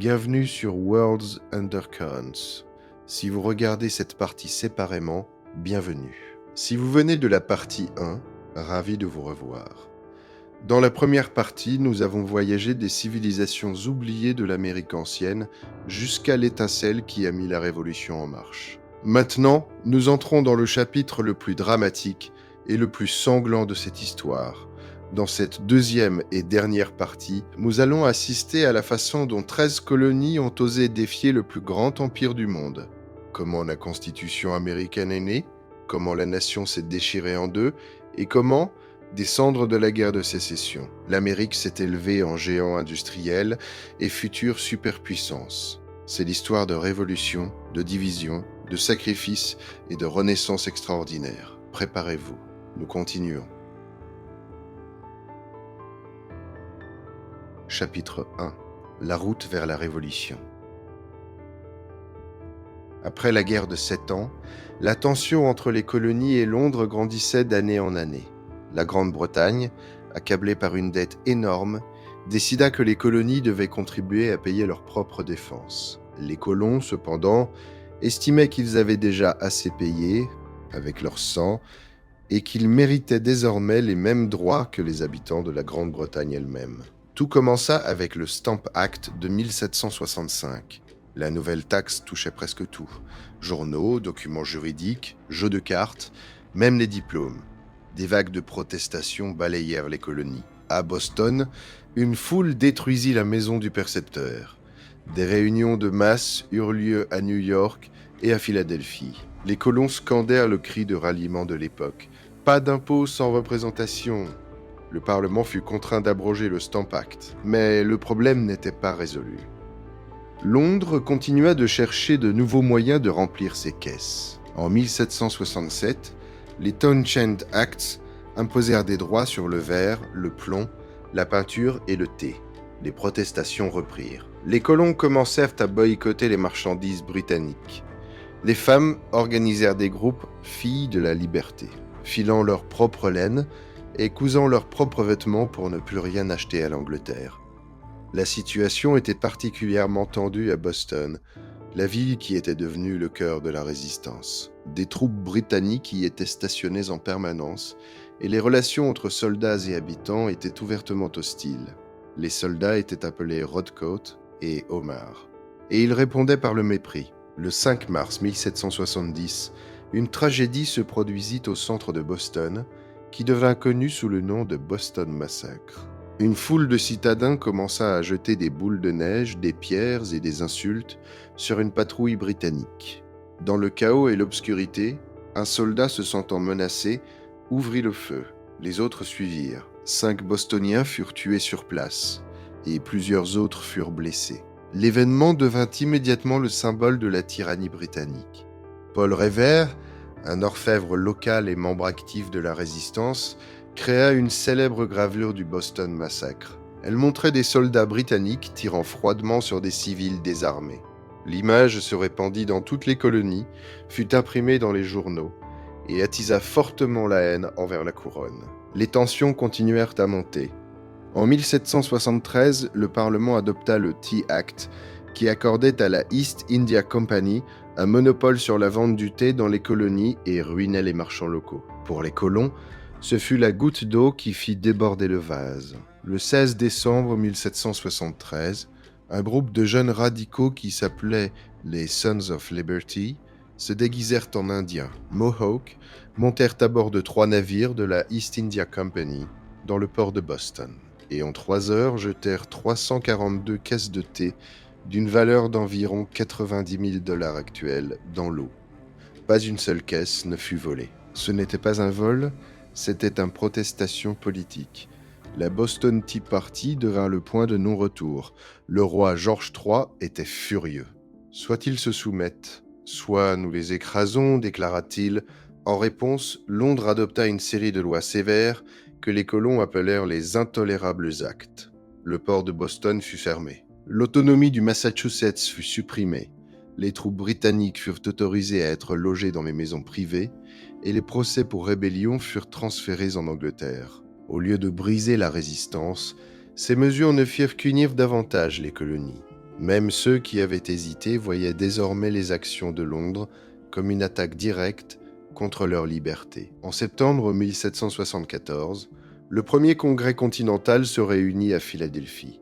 Bienvenue sur World's Undercurrents. Si vous regardez cette partie séparément, bienvenue. Si vous venez de la partie 1, ravi de vous revoir. Dans la première partie, nous avons voyagé des civilisations oubliées de l'Amérique ancienne jusqu'à l'étincelle qui a mis la Révolution en marche. Maintenant, nous entrons dans le chapitre le plus dramatique et le plus sanglant de cette histoire. Dans cette deuxième et dernière partie, nous allons assister à la façon dont 13 colonies ont osé défier le plus grand empire du monde. Comment la Constitution américaine est née, comment la nation s'est déchirée en deux, et comment, des cendres de la guerre de sécession, l'Amérique s'est élevée en géant industriel et future superpuissance. C'est l'histoire de révolution, de division, de sacrifice et de renaissance extraordinaire. Préparez-vous, nous continuons. Chapitre 1. La route vers la Révolution. Après la guerre de 7 ans, la tension entre les colonies et Londres grandissait d'année en année. La Grande-Bretagne, accablée par une dette énorme, décida que les colonies devaient contribuer à payer leur propre défense. Les colons, cependant, estimaient qu'ils avaient déjà assez payé, avec leur sang, et qu'ils méritaient désormais les mêmes droits que les habitants de la Grande-Bretagne elle-même. Tout commença avec le Stamp Act de 1765. La nouvelle taxe touchait presque tout. Journaux, documents juridiques, jeux de cartes, même les diplômes. Des vagues de protestations balayèrent les colonies. À Boston, une foule détruisit la maison du percepteur. Des réunions de masse eurent lieu à New York et à Philadelphie. Les colons scandèrent le cri de ralliement de l'époque. Pas d'impôts sans représentation. Le Parlement fut contraint d'abroger le Stamp Act, mais le problème n'était pas résolu. Londres continua de chercher de nouveaux moyens de remplir ses caisses. En 1767, les Townshend Acts imposèrent des droits sur le verre, le plomb, la peinture et le thé. Les protestations reprirent. Les colons commencèrent à boycotter les marchandises britanniques. Les femmes organisèrent des groupes « Filles de la liberté », filant leur propre laine et cousant leurs propres vêtements pour ne plus rien acheter à l'Angleterre. La situation était particulièrement tendue à Boston, la ville qui était devenue le cœur de la résistance. Des troupes britanniques y étaient stationnées en permanence, et les relations entre soldats et habitants étaient ouvertement hostiles. Les soldats étaient appelés Rodcote et Omar, et ils répondaient par le mépris. Le 5 mars 1770, une tragédie se produisit au centre de Boston, qui devint connu sous le nom de Boston Massacre. Une foule de citadins commença à jeter des boules de neige, des pierres et des insultes sur une patrouille britannique. Dans le chaos et l'obscurité, un soldat se sentant menacé ouvrit le feu. Les autres suivirent. 5 Bostoniens furent tués sur place et plusieurs autres furent blessés. L'événement devint immédiatement le symbole de la tyrannie britannique. Paul Revere, un orfèvre local et membre actif de la résistance, créa une célèbre gravure du Boston Massacre. Elle montrait des soldats britanniques tirant froidement sur des civils désarmés. L'image se répandit dans toutes les colonies, fut imprimée dans les journaux et attisa fortement la haine envers la couronne. Les tensions continuèrent à monter. En 1773, le Parlement adopta le Tea Act, qui accordait à la East India Company un monopole sur la vente du thé dans les colonies et ruinait les marchands locaux. Pour les colons, ce fut la goutte d'eau qui fit déborder le vase. Le 16 décembre 1773, un groupe de jeunes radicaux qui s'appelaient les Sons of Liberty se déguisèrent en indiens. Mohawks montèrent à bord de 3 navires de la East India Company dans le port de Boston et en 3 heures jetèrent 342 caisses de thé d'une valeur d'environ 90 000 $ actuels dans l'eau. Pas une seule caisse ne fut volée. Ce n'était pas un vol, c'était une protestation politique. La Boston Tea Party devint le point de non-retour. Le roi George III était furieux. « Soit ils se soumettent, soit nous les écrasons », déclara-t-il. En réponse, Londres adopta une série de lois sévères que les colons appelèrent les « intolérables actes ». Le port de Boston fut fermé. L'autonomie du Massachusetts fut supprimée. Les troupes britanniques furent autorisées à être logées dans les maisons privées et les procès pour rébellion furent transférés en Angleterre. Au lieu de briser la résistance, ces mesures ne firent qu'unir davantage les colonies. Même ceux qui avaient hésité voyaient désormais les actions de Londres comme une attaque directe contre leur liberté. En septembre 1774, le premier congrès continental se réunit à Philadelphie.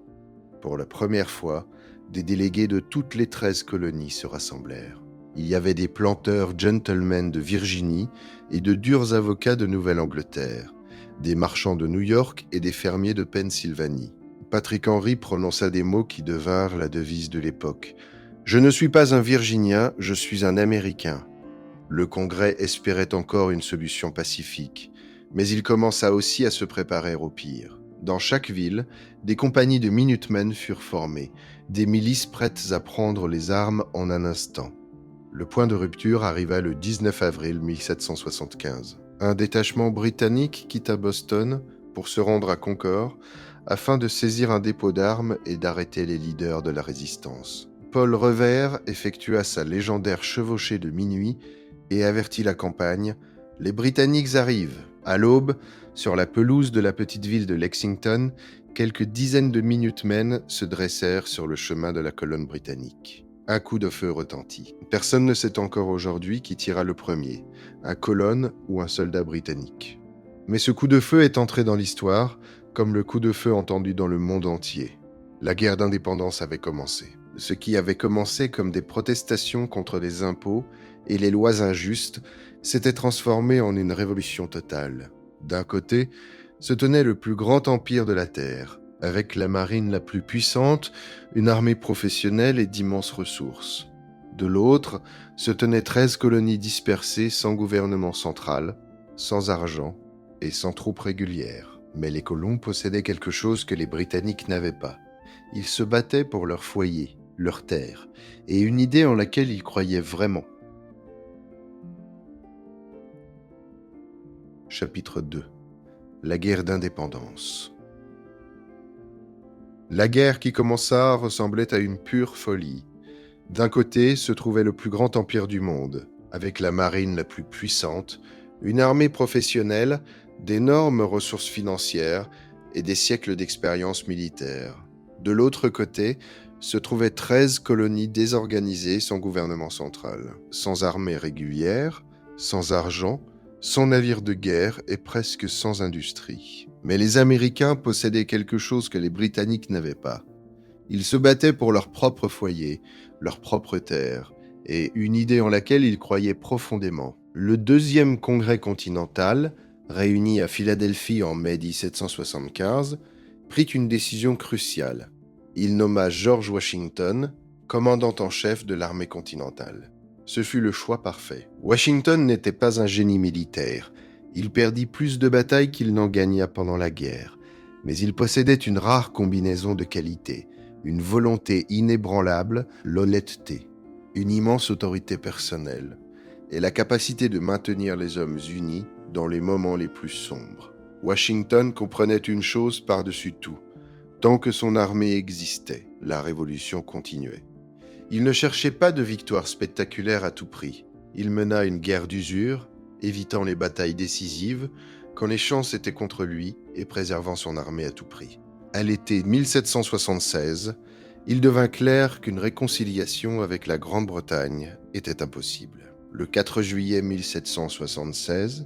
Pour la première fois, des délégués de toutes les 13 colonies se rassemblèrent. Il y avait des planteurs gentlemen de Virginie et de durs avocats de Nouvelle-Angleterre, des marchands de New York et des fermiers de Pennsylvanie. Patrick Henry prononça des mots qui devinrent la devise de l'époque. « Je ne suis pas un Virginien, je suis un Américain ». Le Congrès espérait encore une solution pacifique, mais il commença aussi à se préparer au pire. Dans chaque ville, des compagnies de Minutemen furent formées, des milices prêtes à prendre les armes en un instant. Le point de rupture arriva le 19 avril 1775. Un détachement britannique quitta Boston pour se rendre à Concord afin de saisir un dépôt d'armes et d'arrêter les leaders de la résistance. Paul Revere effectua sa légendaire chevauchée de minuit et avertit la campagne « Les Britanniques arrivent !» À l'aube, sur la pelouse de la petite ville de Lexington, quelques dizaines de Minutemen se dressèrent sur le chemin de la colonne britannique. Un coup de feu retentit. Personne ne sait encore aujourd'hui qui tira le premier, un colonne ou un soldat britannique. Mais ce coup de feu est entré dans l'histoire comme le coup de feu entendu dans le monde entier. La guerre d'indépendance avait commencé. Ce qui avait commencé comme des protestations contre les impôts et les lois injustes s'était transformé en une révolution totale. D'un côté, se tenait le plus grand empire de la Terre, avec la marine la plus puissante, une armée professionnelle et d'immenses ressources. De l'autre, se tenaient 13 colonies dispersées sans gouvernement central, sans argent et sans troupes régulières. Mais les colons possédaient quelque chose que les Britanniques n'avaient pas. Ils se battaient pour leur foyer, leur terre, et une idée en laquelle ils croyaient vraiment. Chapitre 2. La guerre d'indépendance. La guerre qui commença ressemblait à une pure folie. D'un côté se trouvait le plus grand empire du monde, avec la marine la plus puissante, une armée professionnelle, d'énormes ressources financières et des siècles d'expérience militaire. De l'autre côté se trouvaient 13 colonies désorganisées sans gouvernement central, sans armée régulière, sans argent, sans navires de guerre et presque sans industrie. Mais les Américains possédaient quelque chose que les Britanniques n'avaient pas. Ils se battaient pour leur propre foyer, leur propre terre, et une idée en laquelle ils croyaient profondément. Le deuxième congrès continental, réuni à Philadelphie en mai 1775, prit une décision cruciale. Il nomma George Washington commandant en chef de l'armée continentale. Ce fut le choix parfait. Washington n'était pas un génie militaire. Il perdit plus de batailles qu'il n'en gagna pendant la guerre. Mais il possédait une rare combinaison de qualités, une volonté inébranlable, l'honnêteté, une immense autorité personnelle et la capacité de maintenir les hommes unis dans les moments les plus sombres. Washington comprenait une chose par-dessus tout. Tant que son armée existait, la révolution continuait. Il ne cherchait pas de victoire spectaculaire à tout prix. Il mena une guerre d'usure, évitant les batailles décisives, quand les chances étaient contre lui et préservant son armée à tout prix. À l'été 1776, il devint clair qu'une réconciliation avec la Grande-Bretagne était impossible. Le 4 juillet 1776,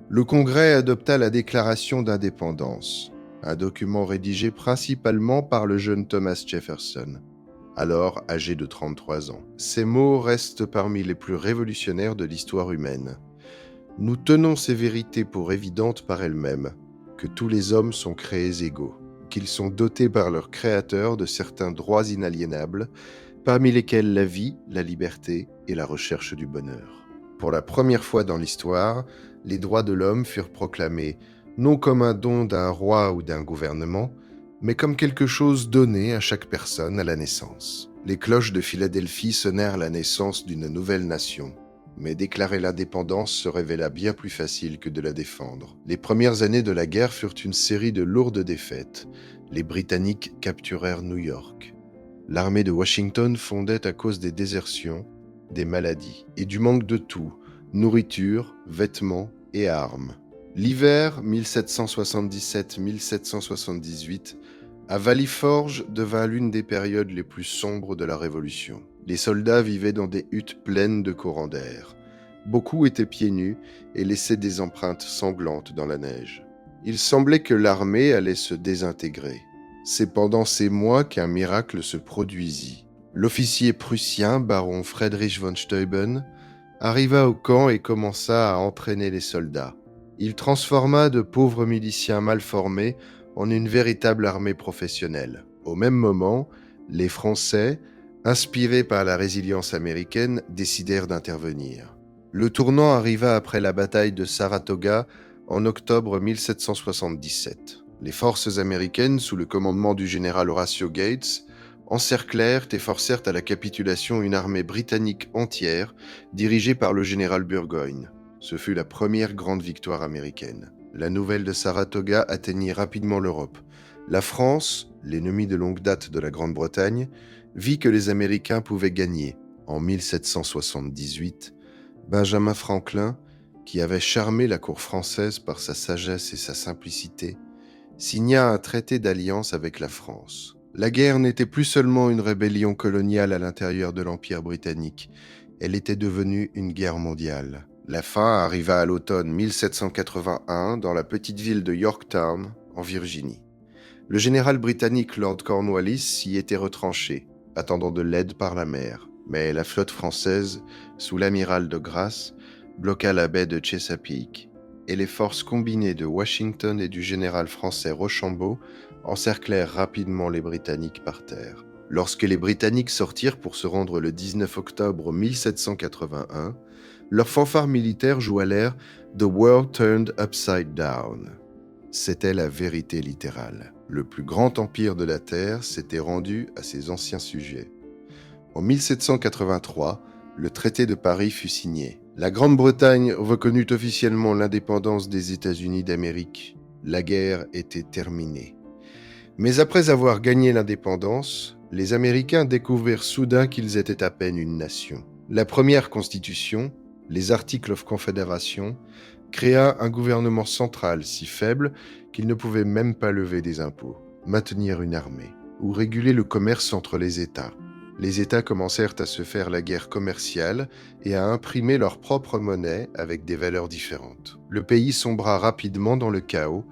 le Congrès adopta la Déclaration d'indépendance, un document rédigé principalement par le jeune Thomas Jefferson, alors âgé de 33 ans. Ces mots restent parmi les plus révolutionnaires de l'histoire humaine. Nous tenons ces vérités pour évidentes par elles-mêmes, que tous les hommes sont créés égaux, qu'ils sont dotés par leur Créateur de certains droits inaliénables, parmi lesquels la vie, la liberté et la recherche du bonheur. Pour la première fois dans l'histoire, les droits de l'homme furent proclamés, non comme un don d'un roi ou d'un gouvernement, mais comme quelque chose donné à chaque personne à la naissance. Les cloches de Philadelphie sonnèrent la naissance d'une nouvelle nation, mais déclarer l'indépendance se révéla bien plus facile que de la défendre. Les premières années de la guerre furent une série de lourdes défaites. Les Britanniques capturèrent New York. L'armée de Washington fondait à cause des désertions, des maladies et du manque de tout, nourriture, vêtements et armes. L'hiver 1777-1778 À Valley Forge devint l'une des périodes les plus sombres de la Révolution. Les soldats vivaient dans des huttes pleines de courants d'air. Beaucoup étaient pieds nus et laissaient des empreintes sanglantes dans la neige. Il semblait que l'armée allait se désintégrer. C'est pendant ces mois qu'un miracle se produisit. L'officier prussien, baron Friedrich von Steuben, arriva au camp et commença à entraîner les soldats. Il transforma de pauvres miliciens mal formés en une véritable armée professionnelle. Au même moment, les Français, inspirés par la résilience américaine, décidèrent d'intervenir. Le tournant arriva après la bataille de Saratoga en octobre 1777. Les forces américaines, sous le commandement du général Horatio Gates, encerclèrent et forcèrent à la capitulation une armée britannique entière, dirigée par le général Burgoyne. Ce fut la première grande victoire américaine. La nouvelle de Saratoga atteignit rapidement l'Europe. La France, l'ennemi de longue date de la Grande-Bretagne, vit que les Américains pouvaient gagner. En 1778, Benjamin Franklin, qui avait charmé la cour française par sa sagesse et sa simplicité, signa un traité d'alliance avec la France. La guerre n'était plus seulement une rébellion coloniale à l'intérieur de l'Empire britannique, elle était devenue une guerre mondiale. La fin arriva à l'automne 1781 dans la petite ville de Yorktown, en Virginie. Le général britannique Lord Cornwallis y était retranché, attendant de l'aide par la mer. Mais la flotte française, sous l'amiral de Grasse, bloqua la baie de Chesapeake, et les forces combinées de Washington et du général français Rochambeau encerclèrent rapidement les Britanniques par terre. Lorsque les Britanniques sortirent pour se rendre le 19 octobre 1781, leurs fanfares militaires jouaient l'air « The World Turned Upside Down ». C'était la vérité littérale. Le plus grand empire de la Terre s'était rendu à ses anciens sujets. En 1783, le traité de Paris fut signé. La Grande-Bretagne reconnut officiellement l'indépendance des États-Unis d'Amérique. La guerre était terminée. Mais après avoir gagné l'indépendance, les Américains découvrirent soudain qu'ils étaient à peine une nation. La première constitution, les Articles of Confederation, créa un gouvernement central si faible qu'il ne pouvait même pas lever des impôts, maintenir une armée ou réguler le commerce entre les États. Les États commencèrent à se faire la guerre commerciale et à imprimer leur propre monnaie avec des valeurs différentes. Le pays sombra rapidement dans le chaos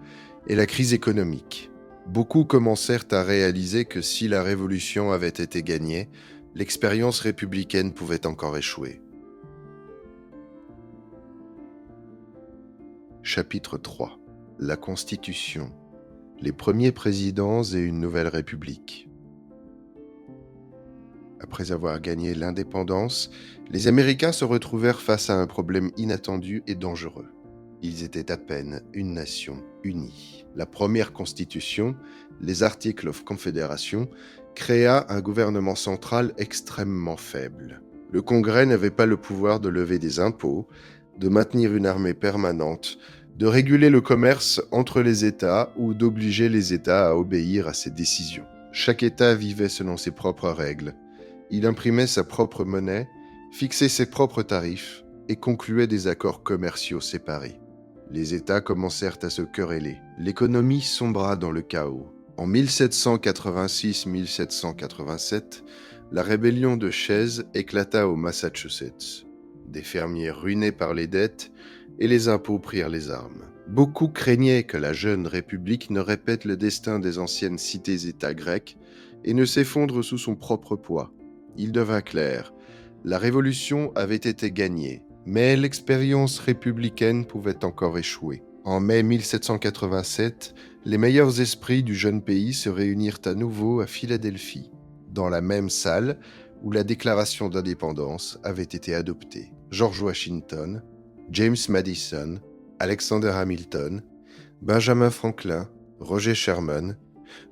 et la crise économique. Beaucoup commencèrent à réaliser que si la Révolution avait été gagnée, l'expérience républicaine pouvait encore échouer. Chapitre 3. La Constitution. Les premiers présidents et une nouvelle république. Après avoir gagné l'indépendance, les Américains se retrouvèrent face à un problème inattendu et dangereux. Ils étaient à peine une nation unie. La première constitution, les Articles of Confederation, créa un gouvernement central extrêmement faible. Le Congrès n'avait pas le pouvoir de lever des impôts, de maintenir une armée permanente, de réguler le commerce entre les États ou d'obliger les États à obéir à ses décisions. Chaque État vivait selon ses propres règles. Il imprimait sa propre monnaie, fixait ses propres tarifs et concluait des accords commerciaux séparés. Les États commencèrent à se quereller. L'économie sombra dans le chaos. En 1786-1787, la rébellion de Shays éclata au Massachusetts. Des fermiers ruinés par les dettes et les impôts prirent les armes. Beaucoup craignaient que la jeune République ne répète le destin des anciennes cités-États grecques et ne s'effondre sous son propre poids. Il devint clair, la Révolution avait été gagnée, mais l'expérience républicaine pouvait encore échouer. En mai 1787, les meilleurs esprits du jeune pays se réunirent à nouveau à Philadelphie, dans la même salle où la déclaration d'indépendance avait été adoptée. George Washington, James Madison, Alexander Hamilton, Benjamin Franklin, Roger Sherman,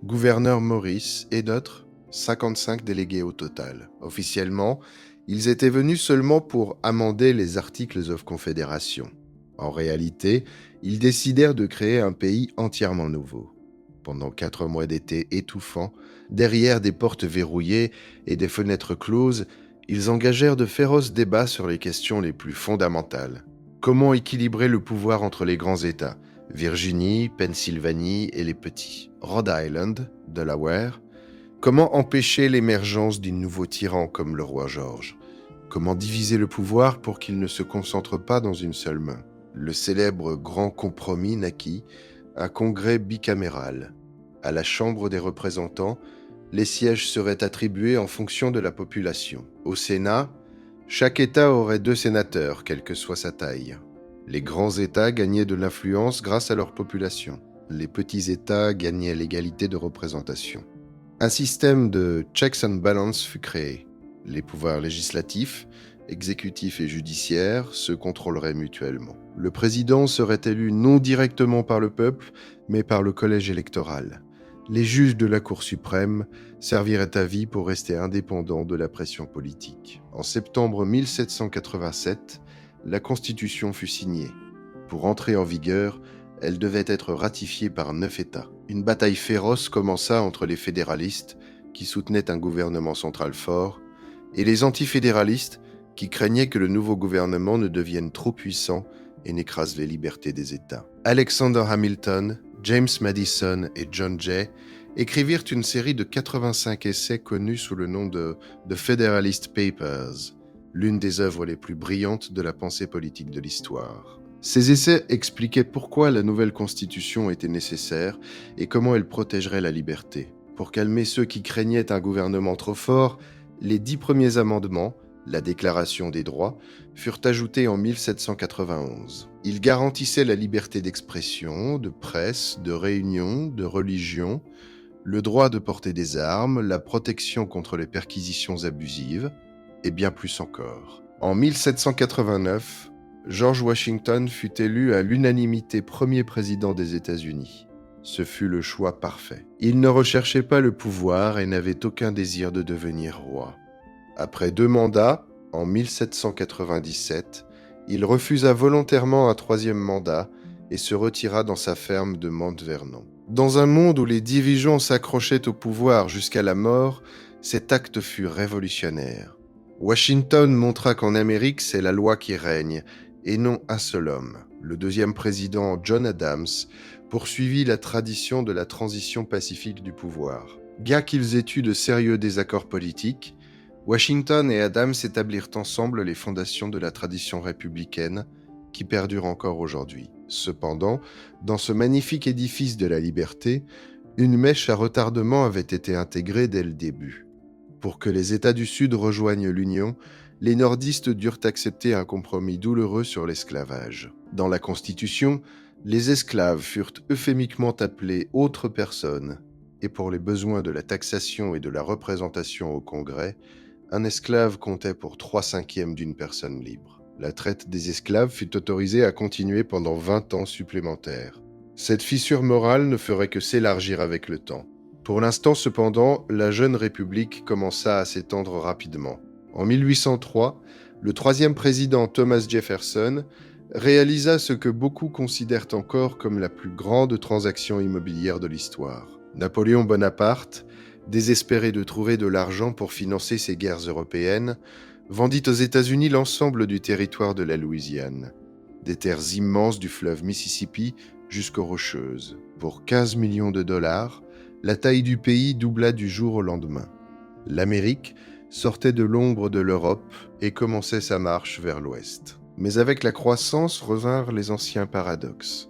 gouverneur Morris et d'autres, 55 délégués au total. Officiellement, ils étaient venus seulement pour amender les Articles of Confederation. En réalité, ils décidèrent de créer un pays entièrement nouveau. Pendant 4 mois d'été étouffants, derrière des portes verrouillées et des fenêtres closes, ils engagèrent de féroces débats sur les questions les plus fondamentales. Comment équilibrer le pouvoir entre les grands États? Virginie, Pennsylvanie et les petits. Rhode Island, Delaware. Comment empêcher l'émergence d'un nouveau tyran comme le roi George? Comment diviser le pouvoir pour qu'il ne se concentre pas dans une seule main? Le célèbre Grand Compromis naquit, un congrès bicaméral. À la Chambre des représentants, les sièges seraient attribués en fonction de la population. Au Sénat, chaque État aurait 2 sénateurs, quelle que soit sa taille. Les grands États gagnaient de l'influence grâce à leur population. Les petits États gagnaient l'égalité de représentation. Un système de checks and balances fut créé. Les pouvoirs législatifs, exécutifs et judiciaires se contrôleraient mutuellement. Le président serait élu non directement par le peuple, mais par le collège électoral. Les juges de la Cour suprême serviraient à vie pour rester indépendants de la pression politique. En septembre 1787, la Constitution fut signée. Pour entrer en vigueur, elle devait être ratifiée par 9 États. Une bataille féroce commença entre les fédéralistes, qui soutenaient un gouvernement central fort, et les antifédéralistes, qui craignaient que le nouveau gouvernement ne devienne trop puissant et n'écrase les libertés des États. Alexander Hamilton, James Madison et John Jay écrivirent une série de 85 essais connus sous le nom de The Federalist Papers, l'une des œuvres les plus brillantes de la pensée politique de l'histoire. Ces essais expliquaient pourquoi la nouvelle Constitution était nécessaire et comment elle protégerait la liberté. Pour calmer ceux qui craignaient un gouvernement trop fort, les 10 premiers amendements, la Déclaration des droits, furent ajoutés en 1791. Ils garantissaient la liberté d'expression, de presse, de réunion, de religion, le droit de porter des armes, la protection contre les perquisitions abusives, et bien plus encore. En 1789, George Washington fut élu à l'unanimité premier président des États-Unis. Ce fut le choix parfait. Il ne recherchait pas le pouvoir et n'avait aucun désir de devenir roi. Après 2 mandats, en 1797, il refusa volontairement un 3e mandat et se retira dans sa ferme de Mount Vernon. Dans un monde où les dirigeants s'accrochaient au pouvoir jusqu'à la mort, cet acte fut révolutionnaire. Washington montra qu'en Amérique, c'est la loi qui règne, et non un seul homme. Le 2e président, John Adams, poursuivit la tradition de la transition pacifique du pouvoir. Bien qu'ils aient eu de sérieux désaccords politiques, Washington et Adams établirent ensemble les fondations de la tradition républicaine qui perdure encore aujourd'hui. Cependant, dans ce magnifique édifice de la liberté, une mèche à retardement avait été intégrée dès le début. Pour que les États du Sud rejoignent l'Union, les nordistes durent accepter un compromis douloureux sur l'esclavage. Dans la Constitution, les esclaves furent euphémiquement appelés autres personnes, et pour les besoins de la taxation et de la représentation au Congrès, un esclave comptait pour 3/5 d'une personne libre. La traite des esclaves fut autorisée à continuer pendant 20 ans supplémentaires. Cette fissure morale ne ferait que s'élargir avec le temps. Pour l'instant, cependant, la jeune République commença à s'étendre rapidement. En 1803, le 3e président Thomas Jefferson réalisa ce que beaucoup considèrent encore comme la plus grande transaction immobilière de l'histoire. Napoléon Bonaparte, désespéré de trouver de l'argent pour financer ses guerres européennes, vendit aux États-Unis l'ensemble du territoire de la Louisiane, des terres immenses du fleuve Mississippi jusqu'aux Rocheuses. Pour 15 millions de dollars, la taille du pays doubla du jour au lendemain. L'Amérique sortait de l'ombre de l'Europe et commençait sa marche vers l'Ouest. Mais avec la croissance revinrent les anciens paradoxes.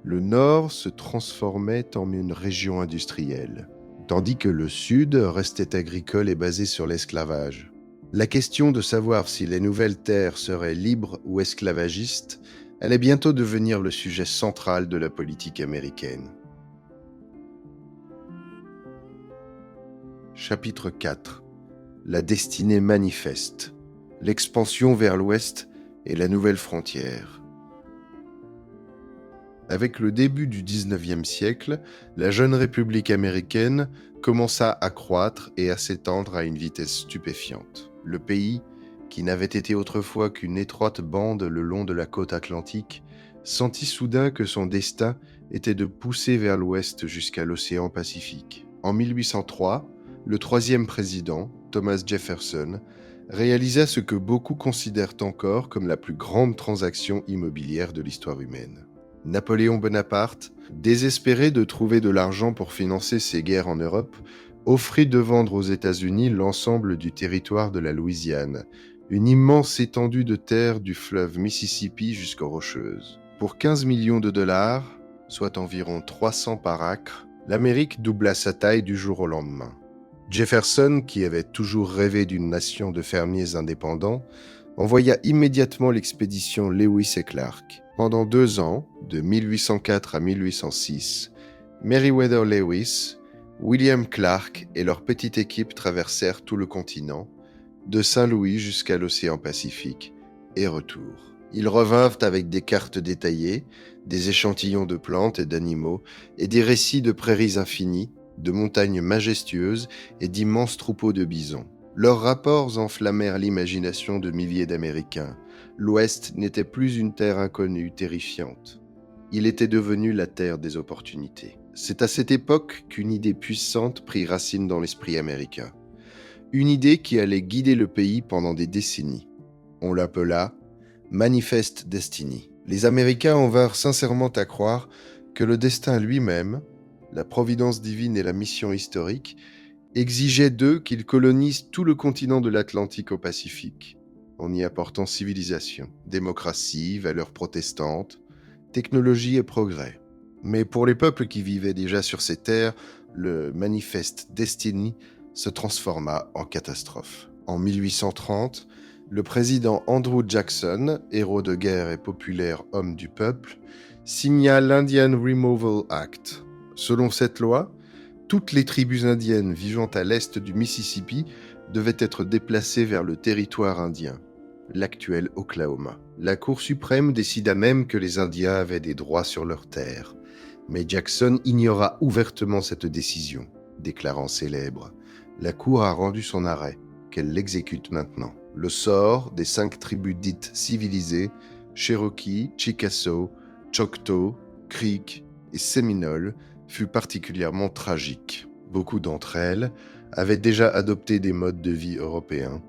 Le Nord se transformait en une région industrielle, tandis que le Sud restait agricole et basé sur l'esclavage. La question de savoir si les nouvelles terres seraient libres ou esclavagistes allait bientôt devenir le sujet central de la politique américaine. Chapitre 4. La destinée manifeste. L'expansion vers l'Ouest et la nouvelle frontière. Avec le début du XIXe siècle, la jeune République américaine commença à croître et à s'étendre à une vitesse stupéfiante. Le pays, qui n'avait été autrefois qu'une étroite bande le long de la côte atlantique, sentit soudain que son destin était de pousser vers l'ouest jusqu'à l'océan Pacifique. En 1803, le 3e président, Thomas Jefferson, réalisa ce que beaucoup considèrent encore comme la plus grande transaction immobilière de l'histoire humaine. Napoléon Bonaparte, désespéré de trouver de l'argent pour financer ses guerres en Europe, offrit de vendre aux États-Unis l'ensemble du territoire de la Louisiane, une immense étendue de terre du fleuve Mississippi jusqu'aux Rocheuses. Pour 15 millions de dollars, soit environ 300 par acre, l'Amérique doubla sa taille du jour au lendemain. Jefferson, qui avait toujours rêvé d'une nation de fermiers indépendants, envoya immédiatement l'expédition Lewis et Clark. Pendant 2 ans, de 1804 à 1806, Meriwether Lewis, William Clark et leur petite équipe traversèrent tout le continent, de Saint-Louis jusqu'à l'océan Pacifique, et retour. Ils revinrent avec des cartes détaillées, des échantillons de plantes et d'animaux, et des récits de prairies infinies, de montagnes majestueuses et d'immenses troupeaux de bisons. Leurs rapports enflammèrent l'imagination de milliers d'Américains. L'Ouest n'était plus une terre inconnue, terrifiante. Il était devenu la terre des opportunités. C'est à cette époque qu'une idée puissante prit racine dans l'esprit américain. Une idée qui allait guider le pays pendant des décennies. On l'appela Manifest Destiny. Les Américains en vinrent sincèrement à croire que le destin lui-même, la providence divine et la mission historique, exigeaient d'eux qu'ils colonisent tout le continent de l'Atlantique au Pacifique, en y apportant civilisation, démocratie, valeurs protestantes, technologie et progrès. Mais pour les peuples qui vivaient déjà sur ces terres, le Manifest Destiny se transforma en catastrophe. En 1830, le président Andrew Jackson, héros de guerre et populaire homme du peuple, signa l'Indian Removal Act. Selon cette loi, toutes les tribus indiennes vivant à l'est du Mississippi devaient être déplacées vers le territoire indien, l'actuel Oklahoma. La Cour suprême décida même que les Indiens avaient des droits sur leurs terres. Mais Jackson ignora ouvertement cette décision, déclarant célèbre « La Cour a rendu son arrêt, qu'elle l'exécute maintenant ». Le sort des 5 tribus dites civilisées, Cherokee, Chickasaw, Choctaw, Creek et Seminole, fut particulièrement tragique. Beaucoup d'entre elles avaient déjà adopté des modes de vie européens.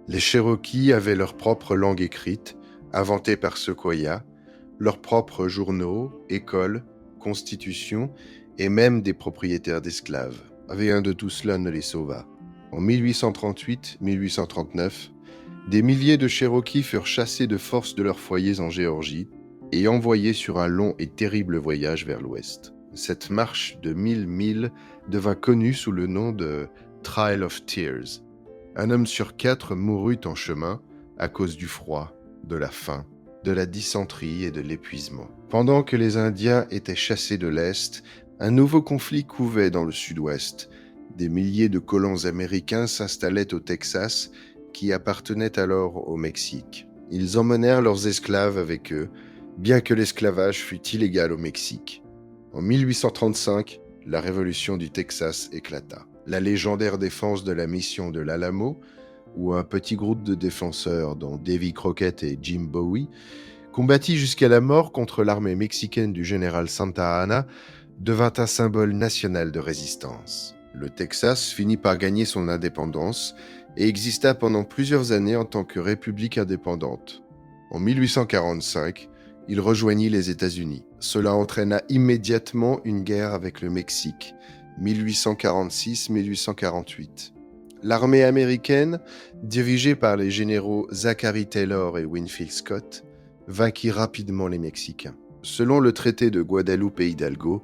Les Cherokees avaient leur propre langue écrite, inventée par Sequoyah, leurs propres journaux, écoles, constitutions et même des propriétaires d'esclaves. Rien de tout cela ne les sauva. En 1838-1839, des milliers de Cherokees furent chassés de force de leurs foyers en Géorgie et envoyés sur un long et terrible voyage vers l'ouest. Cette marche de 1000 milles devint connue sous le nom de Trail of Tears. Un homme sur 4 mourut en chemin à cause du froid, de la faim, de la dysenterie et de l'épuisement. Pendant que les Indiens étaient chassés de l'Est, un nouveau conflit couvait dans le sud-ouest. Des milliers de colons américains s'installaient au Texas, qui appartenait alors au Mexique. Ils emmenèrent leurs esclaves avec eux, bien que l'esclavage fût illégal au Mexique. En 1835, la révolution du Texas éclata. La légendaire défense de la mission de l'Alamo, où un petit groupe de défenseurs, dont Davy Crockett et Jim Bowie, combattit jusqu'à la mort contre l'armée mexicaine du général Santa Anna, devint un symbole national de résistance. Le Texas finit par gagner son indépendance et exista pendant plusieurs années en tant que république indépendante. En 1845, il rejoignit les États-Unis. Cela entraîna immédiatement une guerre avec le Mexique, 1846-1848. L'armée américaine, dirigée par les généraux Zachary Taylor et Winfield Scott, vainquit rapidement les Mexicains. Selon le traité de Guadalupe Hidalgo,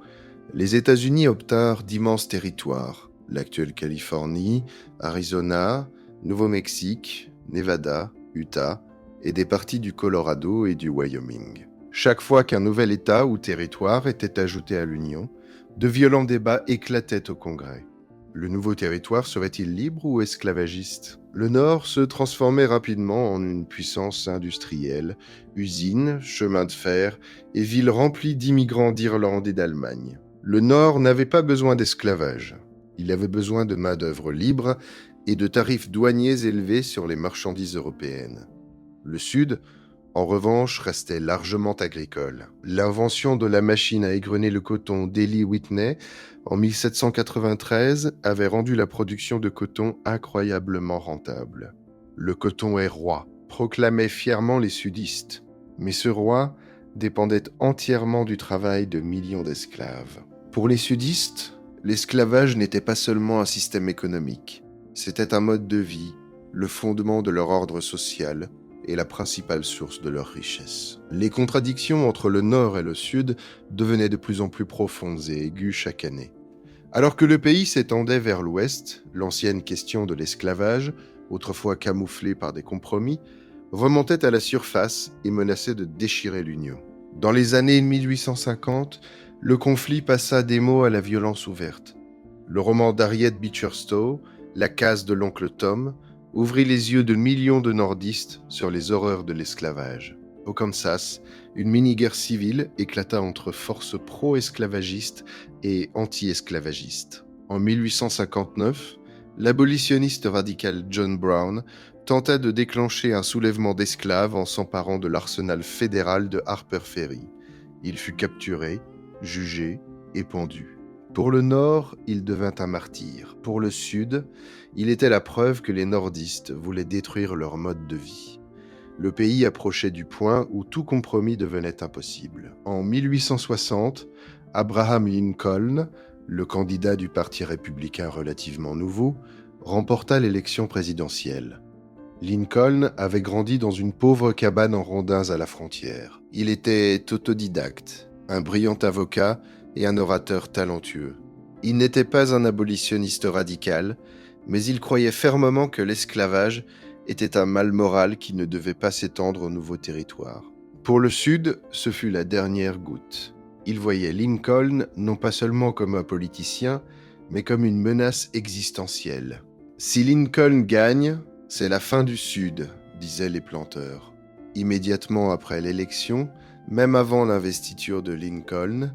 les États-Unis obtinrent d'immenses territoires, l'actuelle Californie, Arizona, Nouveau-Mexique, Nevada, Utah et des parties du Colorado et du Wyoming. Chaque fois qu'un nouvel État ou territoire était ajouté à l'Union, de violents débats éclataient au Congrès. Le nouveau territoire serait-il libre ou esclavagiste ? Le Nord se transformait rapidement en une puissance industrielle, usines, chemins de fer et villes remplies d'immigrants d'Irlande et d'Allemagne. Le Nord n'avait pas besoin d'esclavage. Il avait besoin de main-d'œuvre libre et de tarifs douaniers élevés sur les marchandises européennes. Le Sud, en revanche, restait largement agricole. L'invention de la machine à égrener le coton d'Eli Whitney en 1793 avait rendu la production de coton incroyablement rentable. Le coton est roi, proclamaient fièrement les sudistes. Mais ce roi dépendait entièrement du travail de millions d'esclaves. Pour les sudistes, l'esclavage n'était pas seulement un système économique, c'était un mode de vie, le fondement de leur ordre social et la principale source de leur richesse. Les contradictions entre le Nord et le Sud devenaient de plus en plus profondes et aiguës chaque année. Alors que le pays s'étendait vers l'Ouest, l'ancienne question de l'esclavage, autrefois camouflée par des compromis, remontait à la surface et menaçait de déchirer l'Union. Dans les années 1850, le conflit passa des mots à la violence ouverte. Le roman d'Harriet Beecher Stowe, La case de l'oncle Tom, ouvrit les yeux de millions de nordistes sur les horreurs de l'esclavage. Au Kansas, une mini-guerre civile éclata entre forces pro-esclavagistes et anti-esclavagistes. En 1859, l'abolitionniste radical John Brown tenta de déclencher un soulèvement d'esclaves en s'emparant de l'arsenal fédéral de Harper Ferry. Il fut capturé, jugé et pendu. Pour le Nord, il devint un martyr. Pour le Sud, il était la preuve que les nordistes voulaient détruire leur mode de vie. Le pays approchait du point où tout compromis devenait impossible. En 1860, Abraham Lincoln, le candidat du Parti républicain relativement nouveau, remporta l'élection présidentielle. Lincoln avait grandi dans une pauvre cabane en rondins à la frontière. Il était autodidacte, un brillant avocat et un orateur talentueux. Il n'était pas un abolitionniste radical, mais il croyait fermement que l'esclavage était un mal moral qui ne devait pas s'étendre aux nouveaux territoires. Pour le Sud, ce fut la dernière goutte. Il voyait Lincoln non pas seulement comme un politicien, mais comme une menace existentielle. Si Lincoln gagne, c'est la fin du Sud, disaient les planteurs. Immédiatement après l'élection, même avant l'investiture de Lincoln,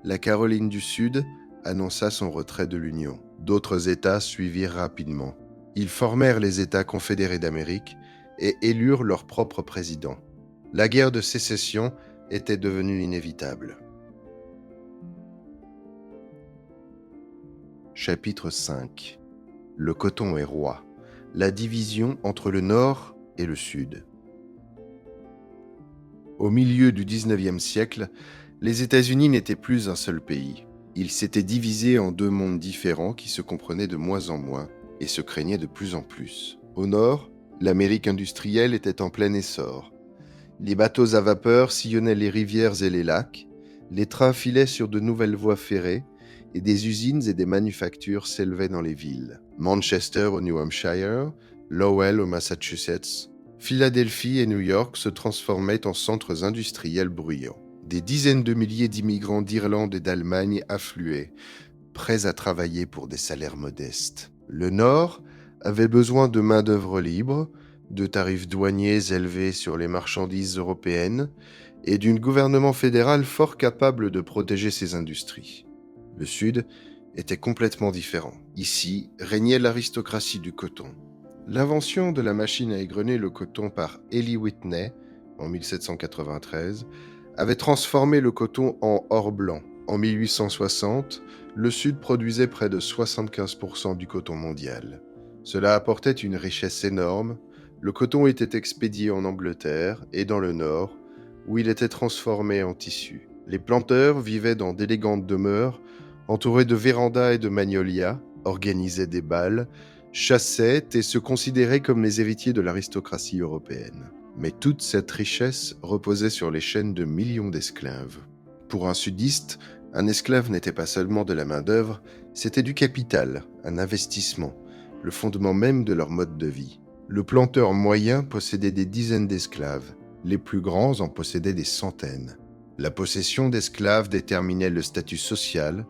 la Caroline du Sud annonça son retrait de l'Union. D'autres États suivirent rapidement. Ils formèrent les États confédérés d'Amérique et élurent leur propre président. La guerre de sécession était devenue inévitable. Chapitre 5. Le coton est roi. La division entre le Nord et le Sud. Au milieu du 19e siècle, les États-Unis n'étaient plus un seul pays. Ils s'étaient divisés en deux mondes différents qui se comprenaient de moins en moins et se craignaient de plus en plus. Au Nord, l'Amérique industrielle était en plein essor. Les bateaux à vapeur sillonnaient les rivières et les lacs, les trains filaient sur de nouvelles voies ferrées, et des usines et des manufactures s'élevaient dans les villes. Manchester au New Hampshire, Lowell au Massachusetts, Philadelphie et New York se transformaient en centres industriels bruyants. Des dizaines de milliers d'immigrants d'Irlande et d'Allemagne affluaient, prêts à travailler pour des salaires modestes. Le Nord avait besoin de main-d'œuvre libre, de tarifs douaniers élevés sur les marchandises européennes et d'un gouvernement fédéral fort capable de protéger ses industries. Le Sud était complètement différent. Ici régnait l'aristocratie du coton. L'invention de la machine à égrener le coton par Eli Whitney, en 1793, avait transformé le coton en or blanc. En 1860, le Sud produisait près de 75% du coton mondial. Cela apportait une richesse énorme. Le coton était expédié en Angleterre et dans le Nord, où il était transformé en tissu. Les planteurs vivaient dans d'élégantes demeures, entourés de vérandas et de magnolias, organisaient des bals, chassaient et se considéraient comme les héritiers de l'aristocratie européenne. Mais toute cette richesse reposait sur les chaînes de millions d'esclaves. Pour un sudiste, un esclave n'était pas seulement de la main-d'œuvre, c'était du capital, un investissement, le fondement même de leur mode de vie. Le planteur moyen possédait des dizaines d'esclaves, les plus grands en possédaient des centaines. La possession d'esclaves déterminait le statut social,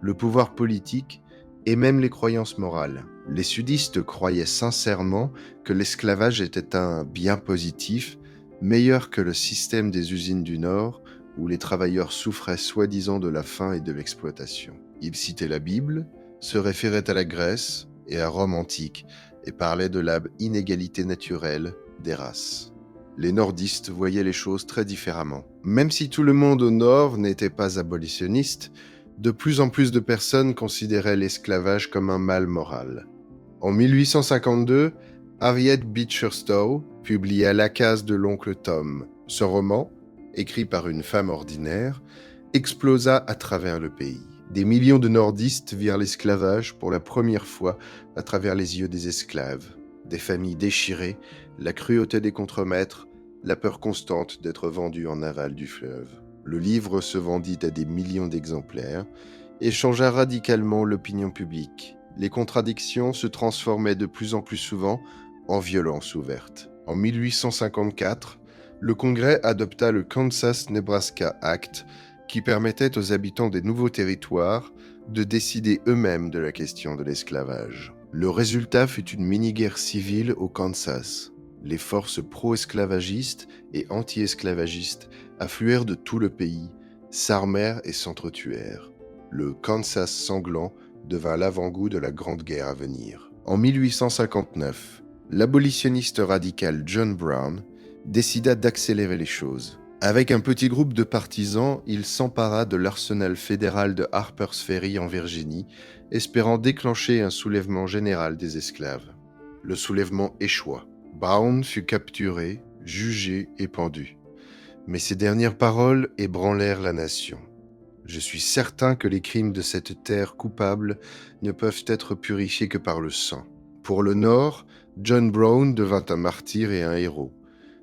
le pouvoir politique et même les croyances morales. Les sudistes croyaient sincèrement que l'esclavage était un bien positif, meilleur que le système des usines du Nord, où les travailleurs souffraient soi-disant de la faim et de l'exploitation. Ils citaient la Bible, se référaient à la Grèce et à Rome antique, et parlaient de la inégalité naturelle des races. Les nordistes voyaient les choses très différemment. Même si tout le monde au Nord n'était pas abolitionniste, de plus en plus de personnes considéraient l'esclavage comme un mal moral. En 1852, Harriet Beecher Stowe publia La case de l'oncle Tom. Ce roman, écrit par une femme ordinaire, explosa à travers le pays. Des millions de nordistes virent l'esclavage pour la première fois à travers les yeux des esclaves. Des familles déchirées, la cruauté des contremaîtres, la peur constante d'être vendus en aval du fleuve. Le livre se vendit à des millions d'exemplaires et changea radicalement l'opinion publique. Les contradictions se transformaient de plus en plus souvent en violence ouverte. En 1854, le Congrès adopta le Kansas-Nebraska Act, qui permettait aux habitants des nouveaux territoires de décider eux-mêmes de la question de l'esclavage. Le résultat fut une mini-guerre civile au Kansas. Les forces pro-esclavagistes et anti-esclavagistes affluèrent de tout le pays, s'armèrent et s'entretuèrent. Le Kansas sanglant devint l'avant-goût de la Grande Guerre à venir. En 1859, l'abolitionniste radical John Brown décida d'accélérer les choses. Avec un petit groupe de partisans, il s'empara de l'arsenal fédéral de Harper's Ferry en Virginie, espérant déclencher un soulèvement général des esclaves. Le soulèvement échoua. Brown fut capturé, jugé et pendu. Mais ses dernières paroles ébranlèrent la nation. « Je suis certain que les crimes de cette terre coupable ne peuvent être purifiés que par le sang. » Pour le Nord, John Brown devint un martyr et un héros.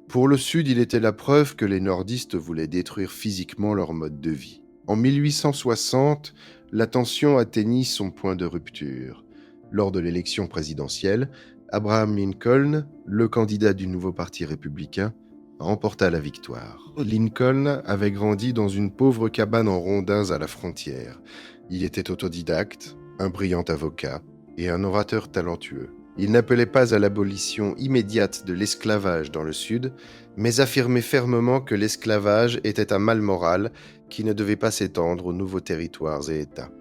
Pour le Sud, il était la preuve que les nordistes voulaient détruire physiquement leur mode de vie. En 1860, la tension atteignit son point de rupture. Lors de l'élection présidentielle, Abraham Lincoln, le candidat du nouveau parti républicain, remporta la victoire. Lincoln avait grandi dans une pauvre cabane en rondins à la frontière. Il était autodidacte, un brillant avocat et un orateur talentueux. Il n'appelait pas à l'abolition immédiate de l'esclavage dans le Sud, mais affirmait fermement que l'esclavage était un mal moral qui ne devait pas s'étendre aux nouveaux territoires et États.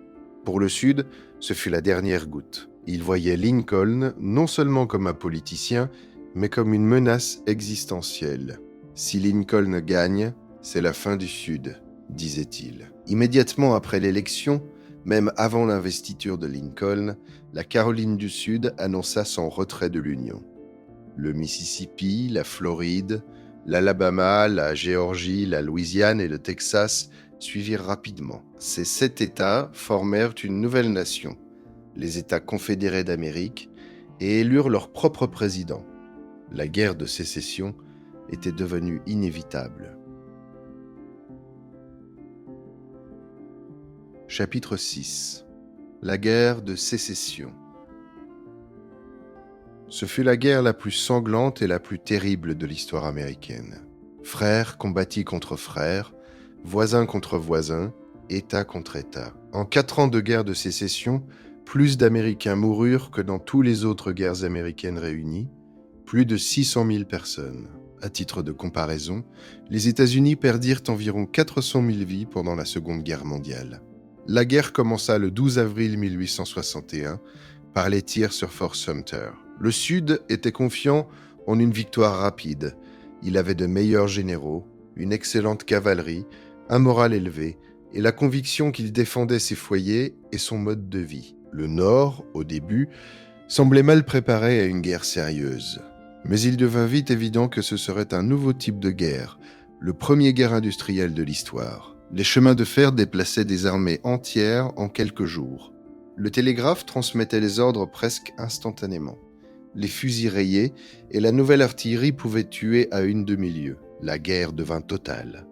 Pour le Sud, ce fut la dernière goutte. Il voyait Lincoln non seulement comme un politicien, mais comme une menace existentielle. « Si Lincoln gagne, c'est la fin du Sud », disait-il. Immédiatement après l'élection, même avant l'investiture de Lincoln, la Caroline du Sud annonça son retrait de l'Union. Le Mississippi, la Floride, l'Alabama, la Géorgie, la Louisiane et le Texas suivirent rapidement. Ces 7 États formèrent une nouvelle nation, les États confédérés d'Amérique, et élurent leur propre président. La guerre de sécession était devenue inévitable. Chapitre 6. La guerre de sécession. Ce fut la guerre la plus sanglante et la plus terrible de l'histoire américaine. Frères combattit contre frères, voisins contre voisins, État contre État. En 4 ans de guerre de sécession, plus d'Américains moururent que dans toutes les autres guerres américaines réunies, plus de 600 000 personnes. À titre de comparaison, les États-Unis perdirent environ 400 000 vies pendant la Seconde Guerre mondiale. La guerre commença le 12 avril 1861 par les tirs sur Fort Sumter. Le Sud était confiant en une victoire rapide. Il avait de meilleurs généraux, une excellente cavalerie, un moral élevé et la conviction qu'il défendait ses foyers et son mode de vie. Le Nord, au début, semblait mal préparé à une guerre sérieuse. Mais il devint vite évident que ce serait un nouveau type de guerre, le premier guerre industrielle de l'histoire. Les chemins de fer déplaçaient des armées entières en quelques jours. Le télégraphe transmettait les ordres presque instantanément. Les fusils rayaient et la nouvelle artillerie pouvait tuer à une demi-lieue. La guerre devint totale.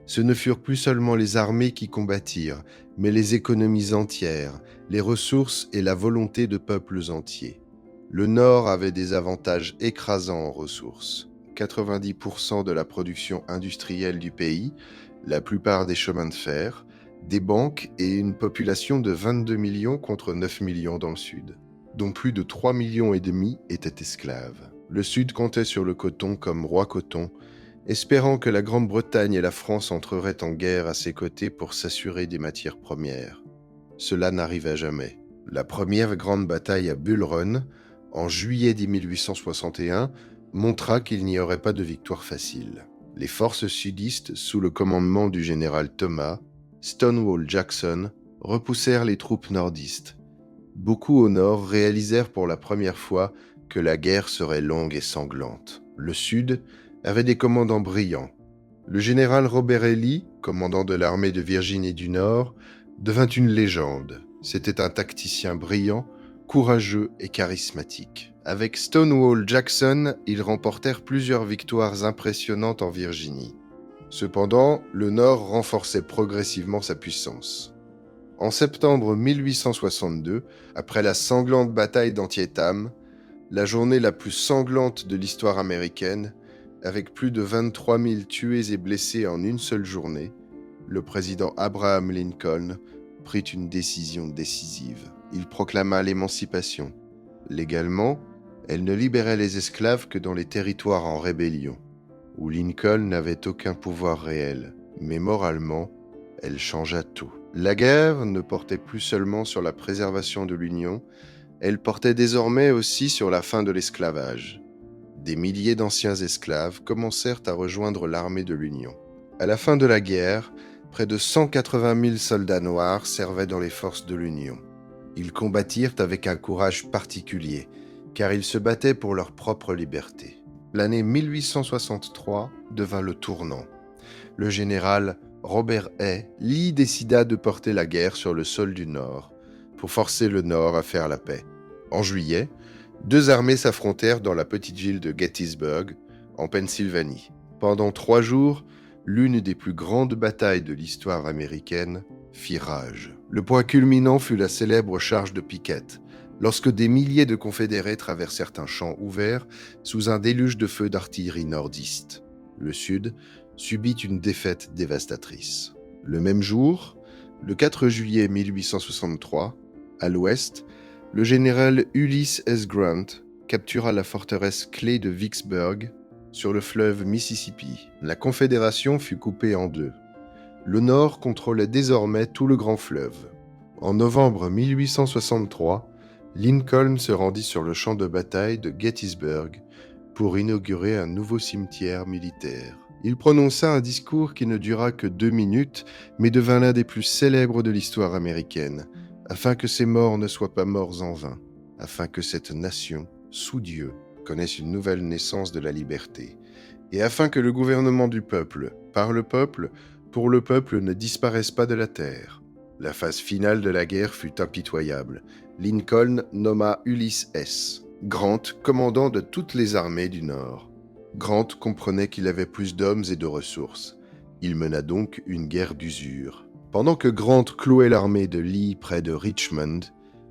Ce ne furent plus seulement les armées qui combattirent, mais les économies entières, les ressources et la volonté de peuples entiers. Le Nord avait des avantages écrasants en ressources. 90% de la production industrielle du pays, la plupart des chemins de fer, des banques et une population de 22 millions contre 9 millions dans le Sud, dont plus de 3,5 millions étaient esclaves. Le Sud comptait sur le coton comme roi coton, espérant que la Grande-Bretagne et la France entreraient en guerre à ses côtés pour s'assurer des matières premières. Cela n'arriva jamais. La première grande bataille à Bull Run, en juillet 1861, montra qu'il n'y aurait pas de victoire facile. Les forces sudistes, sous le commandement du général Thomas, Stonewall Jackson, repoussèrent les troupes nordistes. Beaucoup au nord réalisèrent pour la première fois que la guerre serait longue et sanglante. Le Sud avait des commandants brillants. Le général Robert E. Lee, commandant de l'armée de Virginie du Nord, devint une légende. C'était un tacticien brillant, courageux et charismatique. Avec Stonewall Jackson, ils remportèrent plusieurs victoires impressionnantes en Virginie. Cependant, le Nord renforçait progressivement sa puissance. En septembre 1862, après la sanglante bataille d'Antietam, la journée la plus sanglante de l'histoire américaine, avec plus de 23 000 tués et blessés en une seule journée, le président Abraham Lincoln prit une décision décisive. Il proclama l'émancipation. Légalement, elle ne libérait les esclaves que dans les territoires en rébellion, où Lincoln n'avait aucun pouvoir réel. Mais moralement, elle changea tout. La guerre ne portait plus seulement sur la préservation de l'Union, elle portait désormais aussi sur la fin de l'esclavage. Des milliers d'anciens esclaves commencèrent à rejoindre l'armée de l'Union. À la fin de la guerre, près de 180 000 soldats noirs servaient dans les forces de l'Union. Ils combattirent avec un courage particulier, car ils se battaient pour leur propre liberté. L'année 1863 devint le tournant. Le général Robert E. Lee décida de porter la guerre sur le sol du Nord, pour forcer le Nord à faire la paix. En juillet, deux armées s'affrontèrent dans la petite ville de Gettysburg, en Pennsylvanie. Pendant 3 jours, l'une des plus grandes batailles de l'histoire américaine fit rage. Le point culminant fut la célèbre charge de Pickett, lorsque des milliers de confédérés traversèrent un champ ouvert sous un déluge de feux d'artillerie nordiste. Le Sud subit une défaite dévastatrice. Le même jour, le 4 juillet 1863, à l'ouest, le général Ulysses S. Grant captura la forteresse clé de Vicksburg sur le fleuve Mississippi. La Confédération fut coupée en deux. Le Nord contrôlait désormais tout le grand fleuve. En novembre 1863, Lincoln se rendit sur le champ de bataille de Gettysburg pour inaugurer un nouveau cimetière militaire. Il prononça un discours qui ne dura que 2 minutes, mais devint l'un des plus célèbres de l'histoire américaine, afin que ces morts ne soient pas morts en vain, afin que cette nation, sous Dieu, connaisse une nouvelle naissance de la liberté, et afin que le gouvernement du peuple, par le peuple, pour le peuple ne disparaisse pas de la terre. La phase finale de la guerre fut impitoyable. Lincoln nomma Ulysses S. Grant commandant de toutes les armées du Nord. Grant comprenait qu'il avait plus d'hommes et de ressources. Il mena donc une guerre d'usure. Pendant que Grant clouait l'armée de Lee près de Richmond,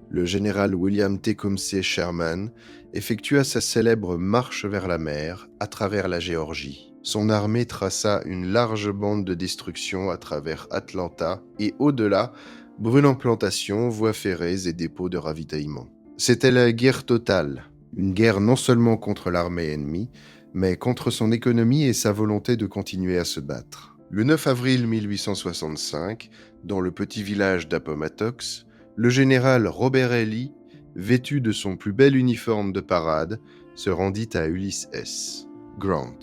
le général William Tecumseh Sherman effectua sa célèbre marche vers la mer à travers la Géorgie. Son armée traça une large bande de destruction à travers Atlanta et au-delà, brûlant plantations, voies ferrées et dépôts de ravitaillement. C'était la guerre totale, une guerre non seulement contre l'armée ennemie, mais contre son économie et sa volonté de continuer à se battre. Le 9 avril 1865, dans le petit village d'Appomattox, le général Robert E. Lee, vêtu de son plus bel uniforme de parade, se rendit à Ulysses S. Grant.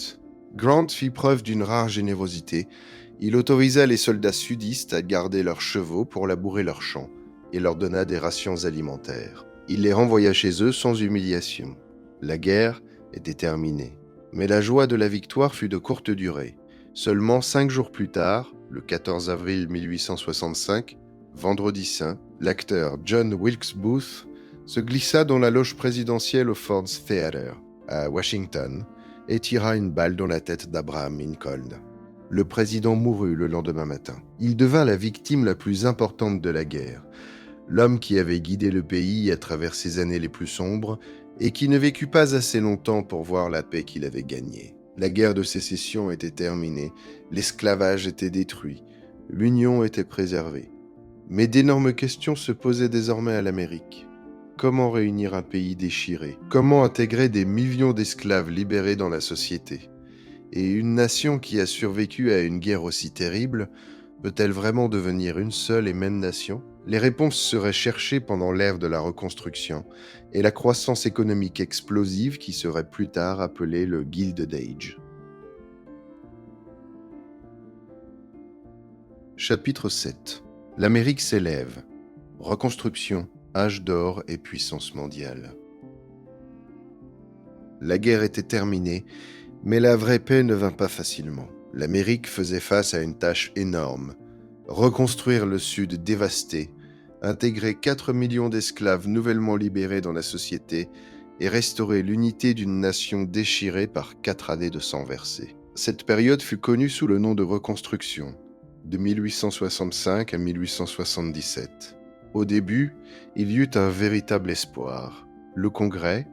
Grant fit preuve d'une rare générosité. Il autorisa les soldats sudistes à garder leurs chevaux pour labourer leurs champs et leur donna des rations alimentaires. Il les renvoya chez eux sans humiliation. La guerre était terminée. Mais la joie de la victoire fut de courte durée. Seulement 5 jours plus tard, le 14 avril 1865, vendredi saint, l'acteur John Wilkes Booth se glissa dans la loge présidentielle au Ford's Theater, à Washington, et tira une balle dans la tête d'Abraham Lincoln. Le président mourut le lendemain matin. Il devint la victime la plus importante de la guerre, l'homme qui avait guidé le pays à travers ses années les plus sombres et qui ne vécut pas assez longtemps pour voir la paix qu'il avait gagnée. La guerre de sécession était terminée, l'esclavage était détruit, l'Union était préservée. Mais d'énormes questions se posaient désormais à l'Amérique. Comment réunir un pays déchiré? Comment intégrer des millions d'esclaves libérés dans la société? Et une nation qui a survécu à une guerre aussi terrible, peut-elle vraiment devenir une seule et même nation? Les réponses seraient cherchées pendant l'ère de la reconstruction et la croissance économique explosive qui serait plus tard appelée le Gilded Age. Chapitre 7. L'Amérique s'élève. Reconstruction, âge d'or et puissance mondiale. La guerre était terminée, mais la vraie paix ne vint pas facilement. L'Amérique faisait face à une tâche énorme: reconstruire le Sud dévasté, intégrer 4 millions d'esclaves nouvellement libérés dans la société et restaurer l'unité d'une nation déchirée par 4 années de sang versé. Cette période fut connue sous le nom de Reconstruction, de 1865 à 1877. Au début, il y eut un véritable espoir. Le Congrès,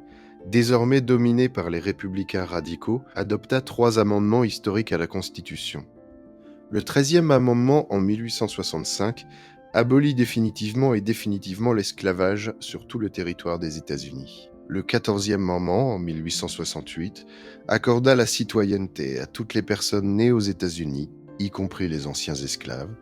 désormais dominé par les républicains radicaux, adopta 3 amendements historiques à la Constitution. Le 13e amendement en 1865 abolit définitivement et définitivement l'esclavage sur tout le territoire des États-Unis. Le 14e amendement en 1868 accorda la citoyenneté à toutes les personnes nées aux États-Unis, y compris les anciens esclaves,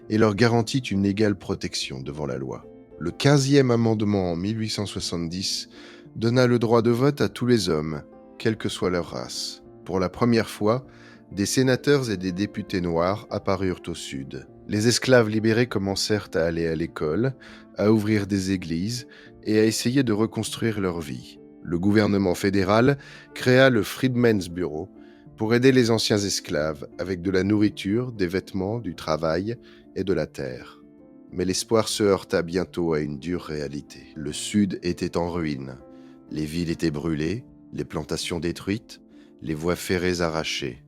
et leur garantit une égale protection devant la loi. Le 15e amendement en 1870 donna le droit de vote à tous les hommes, quelle que soit leur race. Pour la première fois, des sénateurs et des députés noirs apparurent au Sud. Les esclaves libérés commencèrent à aller à l'école, à ouvrir des églises et à essayer de reconstruire leur vie. Le gouvernement fédéral créa le Freedmen's Bureau pour aider les anciens esclaves avec de la nourriture, des vêtements, du travail et de la terre. Mais l'espoir se heurta bientôt à une dure réalité. Le Sud était en ruine. Les villes étaient brûlées, les plantations détruites, les voies ferrées arrachées.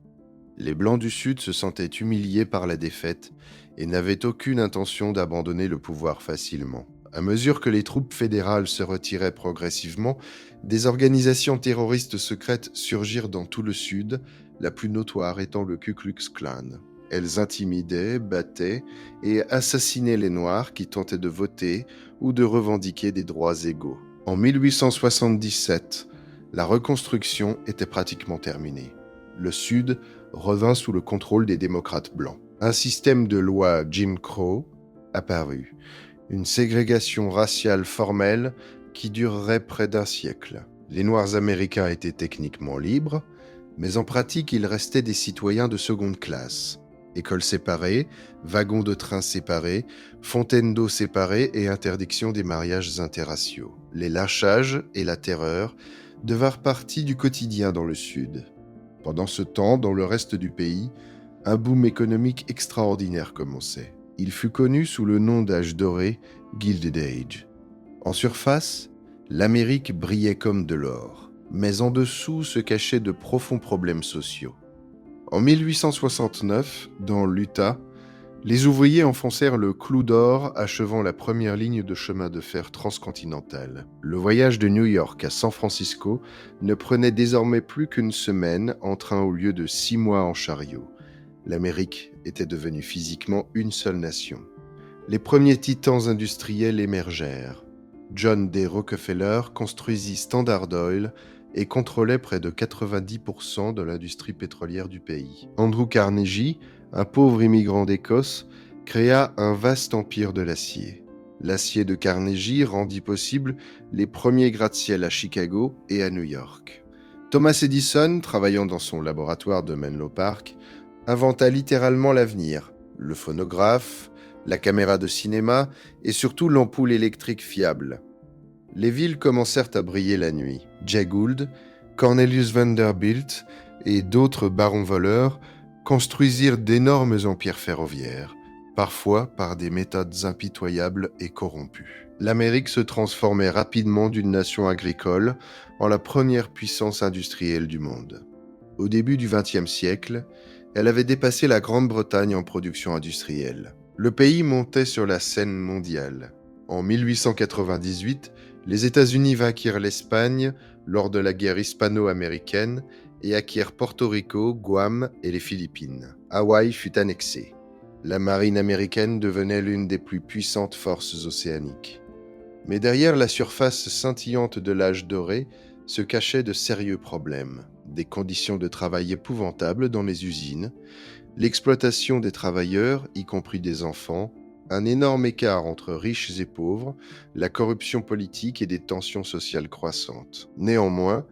Les Blancs du Sud se sentaient humiliés par la défaite et n'avaient aucune intention d'abandonner le pouvoir facilement. À mesure que les troupes fédérales se retiraient progressivement, des organisations terroristes secrètes surgirent dans tout le Sud, la plus notoire étant le Ku Klux Klan. Elles intimidaient, battaient et assassinaient les Noirs qui tentaient de voter ou de revendiquer des droits égaux. En 1877, la reconstruction était pratiquement terminée. Le Sud revint sous le contrôle des démocrates blancs. Un système de loi Jim Crow apparut, une ségrégation raciale formelle qui durerait près d'un siècle. Les Noirs américains étaient techniquement libres, mais en pratique ils restaient des citoyens de seconde classe. Écoles séparées, wagons de train séparés, fontaines d'eau séparées et interdiction des mariages interraciaux. Les lynchages et la terreur devinrent partie du quotidien dans le Sud. Pendant ce temps, dans le reste du pays, un boom économique extraordinaire commençait. Il fut connu sous le nom d'âge doré, Gilded Age. En surface, l'Amérique brillait comme de l'or, mais en dessous se cachaient de profonds problèmes sociaux. En 1869, dans l'Utah, les ouvriers enfoncèrent le clou d'or achevant la première ligne de chemin de fer transcontinental. Le voyage de New York à San Francisco ne prenait désormais plus qu'une semaine en train au lieu de 6 mois en chariot. L'Amérique était devenue physiquement une seule nation. Les premiers titans industriels émergèrent. John D. Rockefeller construisit Standard Oil et contrôlait près de 90% de l'industrie pétrolière du pays. Andrew Carnegie, un pauvre immigrant d'Écosse, créa un vaste empire de l'acier. L'acier de Carnegie rendit possible les premiers gratte-ciel à Chicago et à New York. Thomas Edison, travaillant dans son laboratoire de Menlo Park, inventa littéralement l'avenir, le phonographe, la caméra de cinéma et surtout l'ampoule électrique fiable. Les villes commencèrent à briller la nuit. Jay Gould, Cornelius Vanderbilt et d'autres barons voleurs construisirent d'énormes empires ferroviaires, parfois par des méthodes impitoyables et corrompues. L'Amérique se transformait rapidement d'une nation agricole en la première puissance industrielle du monde. Au début du XXe siècle, elle avait dépassé la Grande-Bretagne en production industrielle. Le pays montait sur la scène mondiale. En 1898, les États-Unis vainquirent l'Espagne lors de la guerre hispano-américaine et acquièrent Porto Rico, Guam et les Philippines. Hawaï fut annexée. La marine américaine devenait l'une des plus puissantes forces océaniques. Mais derrière la surface scintillante de l'âge doré se cachaient de sérieux problèmes. Des conditions de travail épouvantables dans les usines, l'exploitation des travailleurs, y compris des enfants, un énorme écart entre riches et pauvres, la corruption politique et des tensions sociales croissantes. Néanmoins,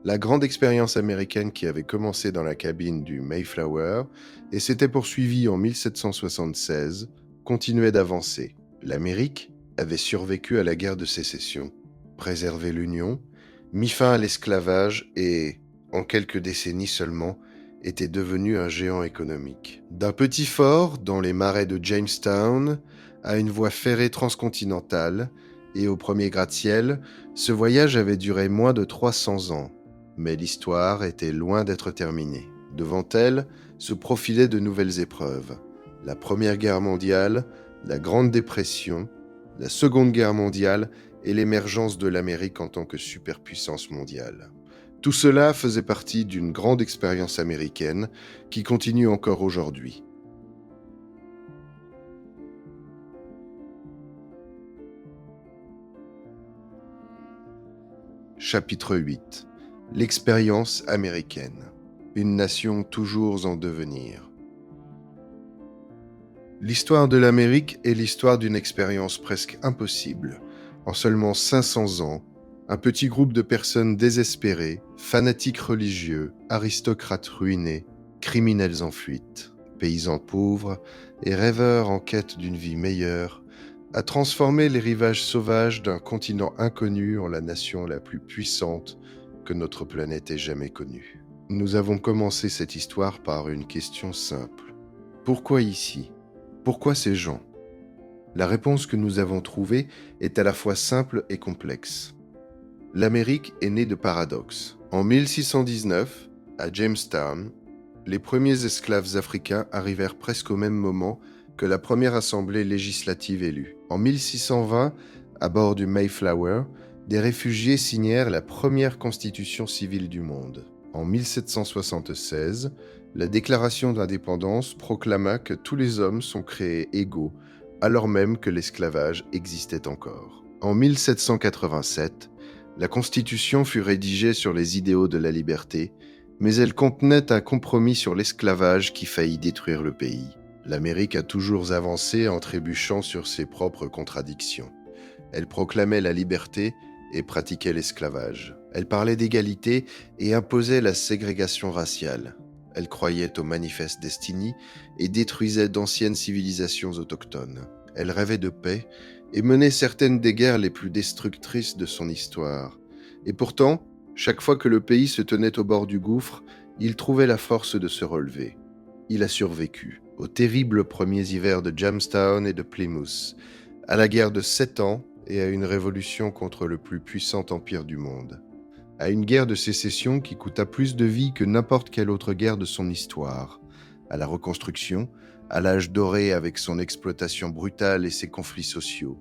la grande expérience américaine qui avait commencé dans la cabine du Mayflower et s'était poursuivie en 1776 continuait d'avancer. L'Amérique avait survécu à la guerre de sécession, préservé l'Union, mis fin à l'esclavage et, en quelques décennies seulement, était devenu un géant économique. D'un petit fort dans les marais de Jamestown à une voie ferrée transcontinentale et au premier gratte-ciel, ce voyage avait duré moins de 300 ans. Mais l'histoire était loin d'être terminée. Devant elle se profilaient de nouvelles épreuves. La Première Guerre mondiale, la Grande Dépression, la Seconde Guerre mondiale et l'émergence de l'Amérique en tant que superpuissance mondiale. Tout cela faisait partie d'une grande expérience américaine qui continue encore aujourd'hui. Chapitre 8. L'expérience américaine. Une nation toujours en devenir. L'histoire de l'Amérique est l'histoire d'une expérience presque impossible. En seulement 500 ans, un petit groupe de personnes désespérées, fanatiques religieux, aristocrates ruinés, criminels en fuite, paysans pauvres et rêveurs en quête d'une vie meilleure, a transformé les rivages sauvages d'un continent inconnu en la nation la plus puissante que notre planète ait jamais connue. Nous avons commencé cette histoire par une question simple. Pourquoi ici ? Pourquoi ces gens ? La réponse que nous avons trouvée est à la fois simple et complexe. L'Amérique est née de paradoxes. En 1619, à Jamestown, les premiers esclaves africains arrivèrent presque au même moment que la première assemblée législative élue. En 1620, à bord du Mayflower, des réfugiés signèrent la première constitution civile du monde. En 1776, la Déclaration d'indépendance proclama que tous les hommes sont créés égaux, alors même que l'esclavage existait encore. En 1787, la Constitution fut rédigée sur les idéaux de la liberté, mais elle contenait un compromis sur l'esclavage qui faillit détruire le pays. L'Amérique a toujours avancé en trébuchant sur ses propres contradictions. Elle proclamait la liberté et pratiquait l'esclavage. Elle parlait d'égalité et imposait la ségrégation raciale. Elle croyait au manifeste Destiny et détruisait d'anciennes civilisations autochtones. Elle rêvait de paix et menait certaines des guerres les plus destructrices de son histoire. Et pourtant, chaque fois que le pays se tenait au bord du gouffre, il trouvait la force de se relever. Il a survécu aux terribles premiers hivers de Jamestown et de Plymouth, à la guerre de 7 ans et à une révolution contre le plus puissant empire du monde, à une guerre de sécession qui coûta plus de vies que n'importe quelle autre guerre de son histoire, à la reconstruction, à l'âge doré avec son exploitation brutale et ses conflits sociaux,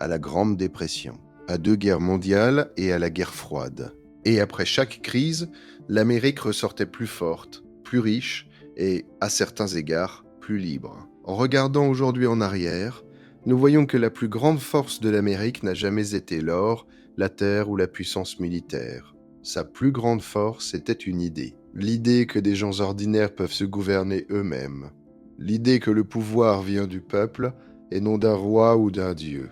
à la Grande Dépression, à 2 guerres mondiales et à la guerre froide. Et après chaque crise, l'Amérique ressortait plus forte, plus riche et, à certains égards, plus libre. En regardant aujourd'hui en arrière, nous voyons que la plus grande force de l'Amérique n'a jamais été l'or, la terre ou la puissance militaire. Sa plus grande force était une idée. L'idée que des gens ordinaires peuvent se gouverner eux-mêmes. L'idée que le pouvoir vient du peuple et non d'un roi ou d'un dieu.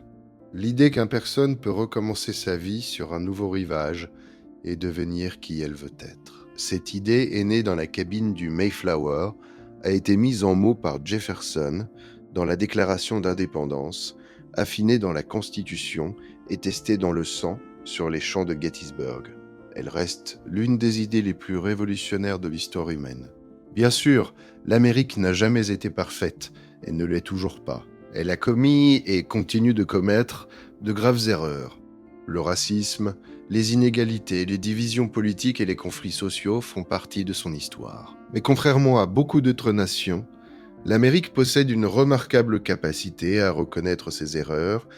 L'idée qu'une personne peut recommencer sa vie sur un nouveau rivage et devenir qui elle veut être. Cette idée est née dans la cabine du Mayflower, a été mise en mots par Jefferson dans la Déclaration d'indépendance, affinée dans la Constitution et testée dans le sang sur les champs de Gettysburg. Elle reste l'une des idées les plus révolutionnaires de l'histoire humaine. Bien sûr, l'Amérique n'a jamais été parfaite et ne l'est toujours pas. Elle a commis et continue de commettre de graves erreurs. Le racisme, les inégalités, les divisions politiques et les conflits sociaux font partie de son histoire. Mais contrairement à beaucoup d'autres nations, l'Amérique possède une remarquable capacité à reconnaître ses erreurs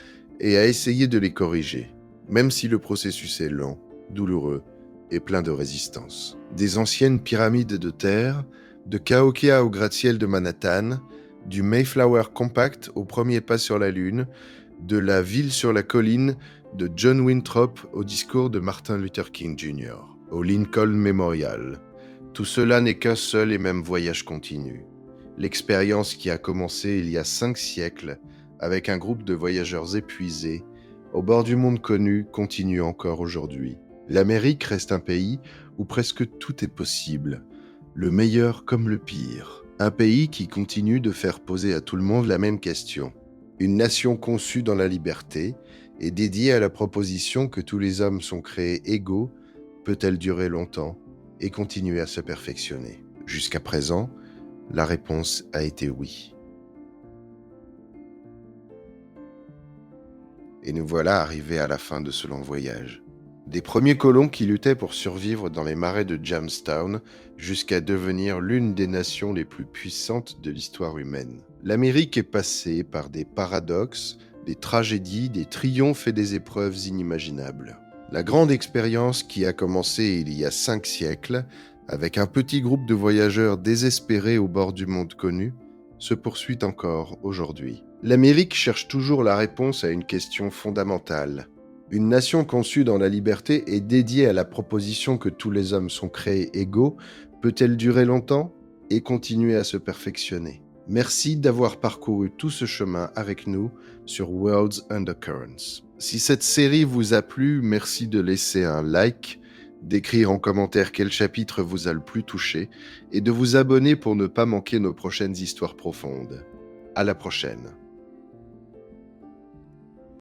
et à essayer de les corriger, même si le processus est lent, douloureux et plein de résistance. Des anciennes pyramides de terre, de Cahokia au gratte-ciel de Manhattan, du Mayflower Compact au premier pas sur la Lune, de la ville sur la colline de John Winthrop au discours de Martin Luther King Jr., au Lincoln Memorial. Tout cela n'est qu'un seul et même voyage continu. L'expérience qui a commencé il y a 5 siècles avec un groupe de voyageurs épuisés, au bord du monde connu, continue encore aujourd'hui. L'Amérique reste un pays où presque tout est possible, le meilleur comme le pire. Un pays qui continue de faire poser à tout le monde la même question. Une nation conçue dans la liberté et dédiée à la proposition que tous les hommes sont créés égaux, peut-elle durer longtemps et continuer à se perfectionner ? Jusqu'à présent, la réponse a été oui. Et nous voilà arrivés à la fin de ce long voyage. Des premiers colons qui luttaient pour survivre dans les marais de Jamestown jusqu'à devenir l'une des nations les plus puissantes de l'histoire humaine. L'Amérique est passée par des paradoxes, des tragédies, des triomphes et des épreuves inimaginables. La grande expérience qui a commencé il y a 5 siècles, avec un petit groupe de voyageurs désespérés au bord du monde connu, se poursuit encore aujourd'hui. L'Amérique cherche toujours la réponse à une question fondamentale. Une nation conçue dans la liberté et dédiée à la proposition que tous les hommes sont créés égaux, peut-elle durer longtemps et continuer à se perfectionner? Merci d'avoir parcouru tout ce chemin avec nous sur World's Undercurrents. Si cette série vous a plu, merci de laisser un like, d'écrire en commentaire quel chapitre vous a le plus touché et de vous abonner pour ne pas manquer nos prochaines histoires profondes. À la prochaine.